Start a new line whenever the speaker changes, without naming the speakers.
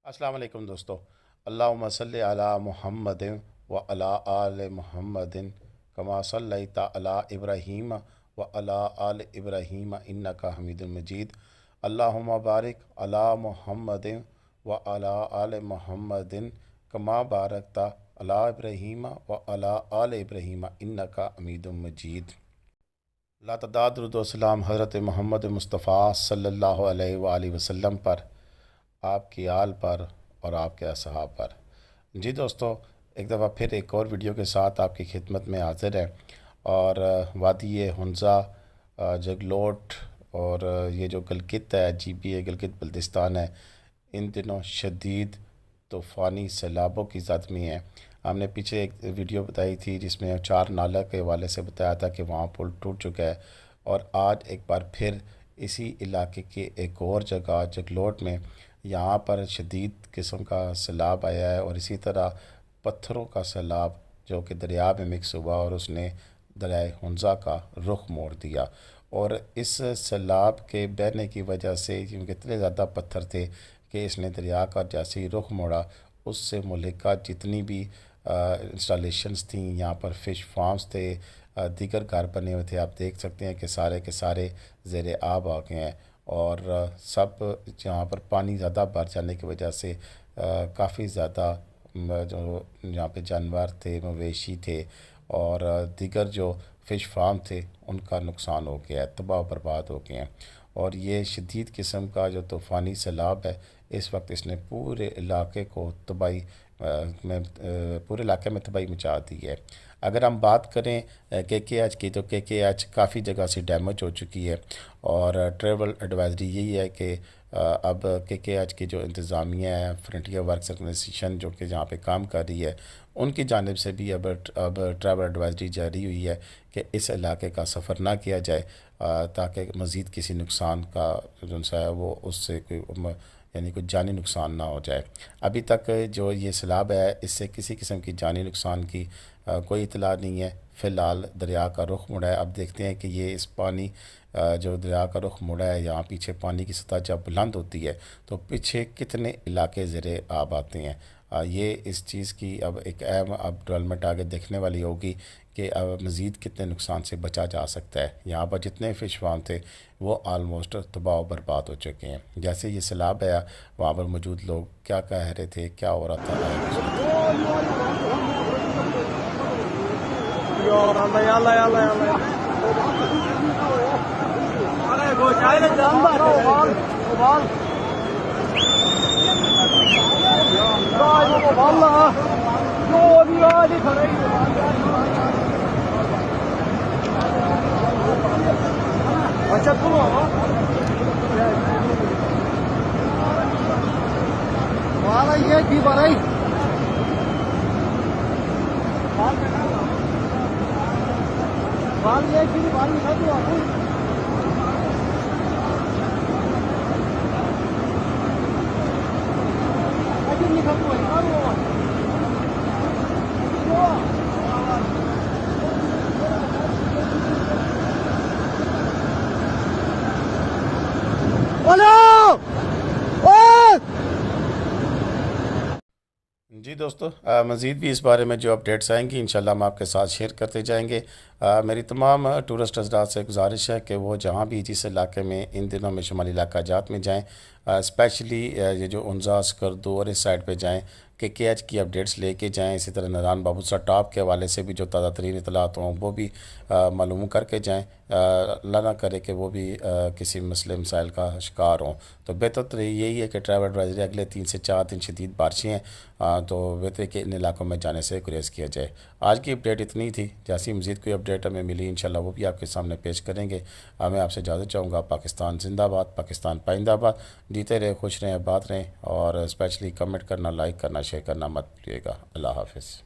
अस्सलाम वालेकुम दोस्तों। अल्लाहुम्मा सल्लि अला मुहम्मदिन व अला आल मुहम्मदिन कमा सल्लैता अला इब्राहीम व अला आल इब्राहीम इन्नका हमीदुम मजीद। अल्लाहुम्मा बारिक अला मुहम्मदिन व अला आल मुहम्मदिन कमा बारकता अला इब्राहीम व अला आल इब्राहीम इन्नका हमीदुम मजीद। ला तदाद दुरूद व सलाम हज़रत मोहम्मद मुस्तफ़ा सल्लल्लाहु अलैहि वआलिहि वसल्लम पर, आपकी आल पर और आपके असहाब पर। जी दोस्तों, एक दफ़ा फिर एक और वीडियो के साथ आपकी खिदमत में हाज़िर है। और वादी हुंज़ा, जगलोट और ये जो गलगित है, GB है, गिलगित बल्तिस्तान है, इन दिनों शदीद तूफ़ानी सैलाबों की ज़द में है। हमने पीछे एक वीडियो बताई थी जिसमें चार नाला के हवाले से बताया था कि वहाँ पुल टूट चुका है। और आज एक बार फिर इसी इलाके के एक और जगह जगलोट में यहाँ पर शदीद किस्म का सैलाब आया है। और इसी तरह पत्थरों का सैलाब जो कि दरिया में मिक्स हुआ और उसने दरियाए हुंज़ा का रुख मोड़ दिया। और इस सैलाब के बहने की वजह से क्योंकि इतने ज़्यादा पत्थर थे कि इसने दरिया का जैसे ही रुख मोड़ा, उससे मुल्का जितनी भी इंस्टॉलेशंस थी, यहाँ पर फ़िश फार्म्स थे, दीगर घर बने हुए थे, आप देख सकते हैं कि सारे के सारे ज़ेर आब आ गए हैं। और सब जहाँ पर पानी ज़्यादा भर जाने की वजह से काफ़ी ज़्यादा जो यहाँ पे जानवर थे, मवेशी थे और दीगर जो फ़िश फार्म थे, उनका नुकसान हो गया है, तबाह बर्बाद हो गए हैं। और ये शदीद किस्म का जो तूफ़ानी सैलाब है, इस वक्त इसने पूरे इलाके को तबाही पूरे इलाके में तबाही मचा दी है। अगर हम बात करें KKH की, तो KKH काफ़ी जगह से डैमेज हो चुकी है। और ट्रैवल एडवाइजरी यही है कि अब KKH की जो इंतज़ामिया है, फ्रंटियर वर्क्स ऑर्गेनाइजेशन जो कि जहाँ पे काम कर रही है, उनकी जानिब से भी अब ट्रैवल एडवाइजरी जारी हुई है कि इस इलाके का सफ़र ना किया जाए, ताकि मज़ीद किसी नुकसान का जो है वो उससे कोई यानी कोई जानी नुकसान ना हो जाए। अभी तक जो ये सैलाब है, इससे किसी किस्म की जानी नुकसान की कोई इतला नहीं है। फ़िलहाल दरिया का रुख मुड़ा है। अब देखते हैं कि ये इस पानी जो दरिया का रुख मुड़ा है, यहाँ पीछे पानी की सतह जब बुलंद होती है तो पीछे कितने इलाके ज़ेरे आब आते हैं। ये इस चीज़ की अब एक अहम अब डेवलपमेंट आगे देखने वाली होगी कि अब मज़ीद कितने नुकसान से बचा जा सकता है। यहाँ पर जितने फ़िश फार्म थे वो आलमोस्ट तबाह व बर्बाद हो चुके हैं। जैसे ये सैलाब आया, वहाँ पर मौजूद लोग क्या कह रहे थे, क्या हो रहा
Valla ye di barai. Valla ye di barai satu aku. Lagi ni satu lagi. Hello!
जी दोस्तों, मज़ीद भी इस बारे में जो अपडेट्स आएंगी इंशाल्लाह हम आपके साथ शेयर करते जाएंगे। मेरी तमाम टूरिस्ट हज़रात से गुजारिश है कि वो जहाँ भी जिस इलाके में इन दिनों में शुमाली इलाका जात में जाएँ, स्पेशली ये जो उन्जा, स्कर्दू और इस साइड पे जाएँ, KKH की अपडेट्स लेके जाएँ। इसी तरह नारायण बाबू सा टॉप के हवाले से भी जो ताज़ा तरीन इतलात हों वो भी मालूम करके जाएँ। अल्लाह ना करे कि वो भी किसी मसले मसाइल का शिकार हों। तो बेहतर यही है कि ट्रैवल एडवाइजरी अगले 3 से 4 दिन शदीद बारिशें हैं, तो बेहतर है कि इन इलाकों में जाने से गुरेज किया जाए। आज की अपडेट इतनी थी। जैसी मज़ीद कोई अपडेट हमें मिली इंशाल्लाह वो भी आपके सामने पेश करेंगे। मैं आपसे इजाज़त चाहूँगा। पाकिस्तान जिंदाबाद, पाकिस्तान पाइंदाबाद। जीते रहे, खुश रहें, आबाद रहें और स्पेशली कमेंट करना, लाइक करना, शेयर करना मत भूलिएगा। अल्लाह हाफ़िज़।